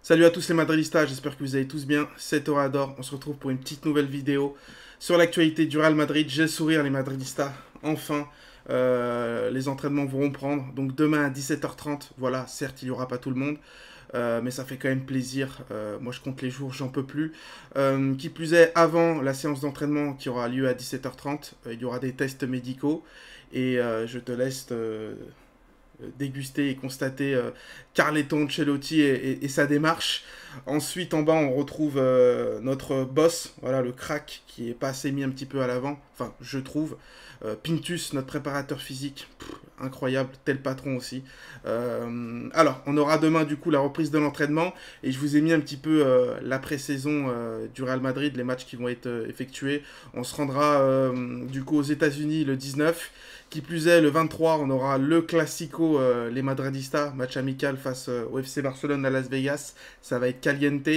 Salut à tous les madridistas, j'espère que vous allez tous bien, c'est Torador, on se retrouve pour une petite nouvelle vidéo sur l'actualité du Real Madrid. J'ai le sourire les madridistas, enfin, les entraînements vont reprendre, donc demain à 17h30, voilà, certes il n'y aura pas tout le monde, mais ça fait quand même plaisir, moi je compte les jours, j'en peux plus. Qui plus est, avant la séance d'entraînement qui aura lieu à 17h30, il y aura des tests médicaux, et je te laisse déguster et constater Carleto Ancelotti et sa démarche. Ensuite, en bas, on retrouve notre boss, voilà, le crack, qui est pas assez mis un petit peu à l'avant, enfin, je trouve. Pintus, notre préparateur physique, incroyable, tel patron aussi. Alors, on aura demain, du coup, la reprise de l'entraînement, et je vous ai mis un petit peu la pré-saison du Real Madrid, les matchs qui vont être effectués. On se rendra, du coup, aux États-Unis le 19. Qui plus est, le 23, on aura le Classico, les Madridistas, match amical face au FC Barcelone à Las Vegas. Ça va être caliente.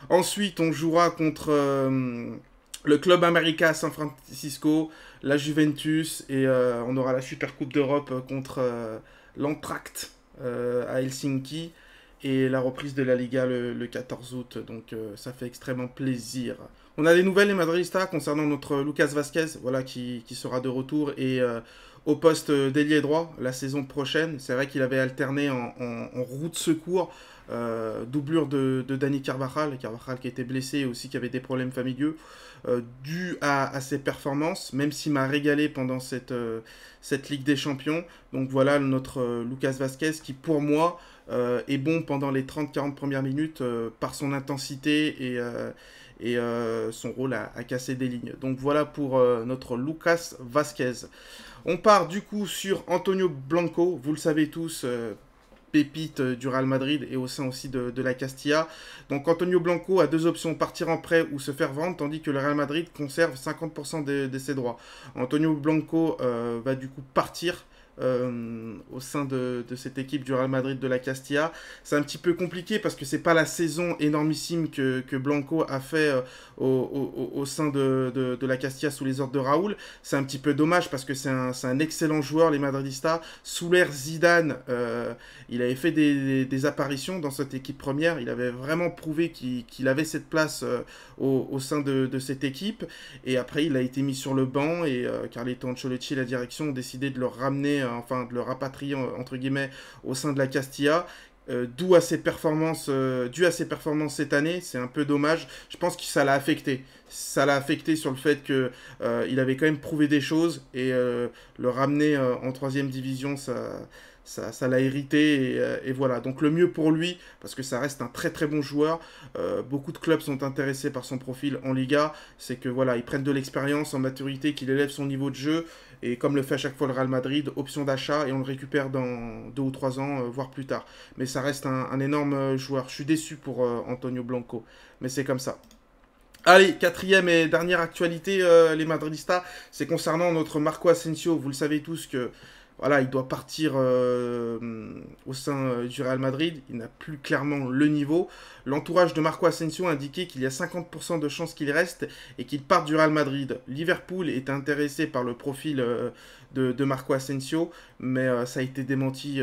Ensuite, on jouera contre le Club América à San Francisco, la Juventus, et on aura la Super Coupe d'Europe contre l'Antracht à Helsinki. Et la reprise de la Liga le 14 août, donc ça fait extrêmement plaisir. On a des nouvelles, les Madridistas, concernant notre Lucas Vasquez, voilà, qui sera de retour, et au poste d'ailier droit la saison prochaine. C'est vrai qu'il avait alterné en roue de secours, doublure de Dani Carvajal qui était blessé et aussi qui avait des problèmes familiaux, dû à ses performances, même s'il m'a régalé pendant cette Ligue des Champions. Donc voilà notre Lucas Vasquez qui, pour moi, est bon pendant les 30-40 premières minutes par son intensité et son rôle à casser des lignes. Donc voilà pour notre Lucas Vasquez. On part du coup sur Antonio Blanco, vous le savez tous, pépite du Real Madrid et au sein aussi de la Castilla. Donc Antonio Blanco a deux options, partir en prêt ou se faire vendre, tandis que le Real Madrid conserve 50% de ses droits. Antonio Blanco va du coup partir au sein de cette équipe du Real Madrid de la Castilla. C'est un petit peu compliqué parce que c'est pas la saison énormissime que Blanco a fait au sein de la Castilla sous les ordres de Raúl. C'est un petit peu dommage parce que c'est un excellent joueur, les Madridistas. Sous l'ère Zidane, il avait fait des apparitions dans cette équipe première. Il avait vraiment prouvé qu'il avait cette place au sein de cette équipe. Et après, il a été mis sur le banc et Carleto Ancelotti et la direction ont décidé de le ramener, enfin de le rapatrier entre guillemets au sein de la Castilla. Dû à ses performances cette année, c'est un peu dommage. Je pense que ça l'a affecté. Ça l'a affecté sur le fait que il avait quand même prouvé des choses et le ramener en troisième division, ça l'a hérité et voilà. Donc le mieux pour lui, parce que ça reste un très très bon joueur. Beaucoup de clubs sont intéressés par son profil en Liga. C'est que voilà, ils prennent de l'expérience en maturité, qu'il élève son niveau de jeu. Et comme le fait à chaque fois le Real Madrid, option d'achat et on le récupère dans 2 ou 3 ans, voire plus tard. Mais ça reste un énorme joueur. Je suis déçu pour Antonio Blanco, mais c'est comme ça. Allez, quatrième et dernière actualité, les Madridistas, c'est concernant notre Marco Asensio. Vous le savez tous que voilà, il doit partir au sein du Real Madrid. Il n'a plus clairement le niveau. L'entourage de Marco Asensio a indiqué qu'il y a 50% de chances qu'il reste et qu'il parte du Real Madrid. Liverpool est intéressé par le profil de Marco Asensio, mais ça a été démenti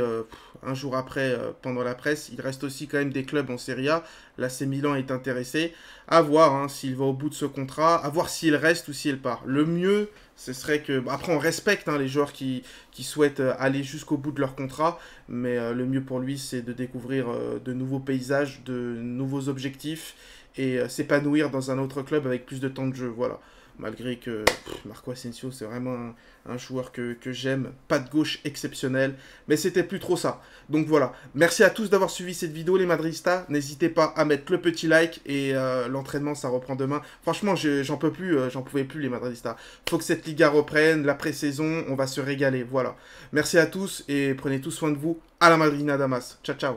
un jour après pendant la presse. Il reste aussi quand même des clubs en Serie A. L'AC Milan est intéressé. À voir hein, s'il va au bout de ce contrat, à voir s'il reste ou s'il part. Le mieux, ce serait que... Après, on respecte hein, les joueurs qui souhaitent aller jusqu'au bout de leur contrat, mais le mieux pour lui, c'est de découvrir de nouveaux paysages, de nouveaux objectifs, et s'épanouir dans un autre club avec plus de temps de jeu, voilà. Malgré que Marco Asensio, c'est vraiment un joueur que j'aime, pas de gauche exceptionnel, mais c'était plus trop ça. Donc voilà, merci à tous d'avoir suivi cette vidéo les Madridistas, n'hésitez pas à mettre le petit like, et l'entraînement ça reprend demain. Franchement, j'en peux plus, j'en pouvais plus les Madridistas. Faut que cette Liga reprenne, la pré-saison, on va se régaler, voilà. Merci à tous, et prenez tous soin de vous, à la Madrina Damas, ciao ciao.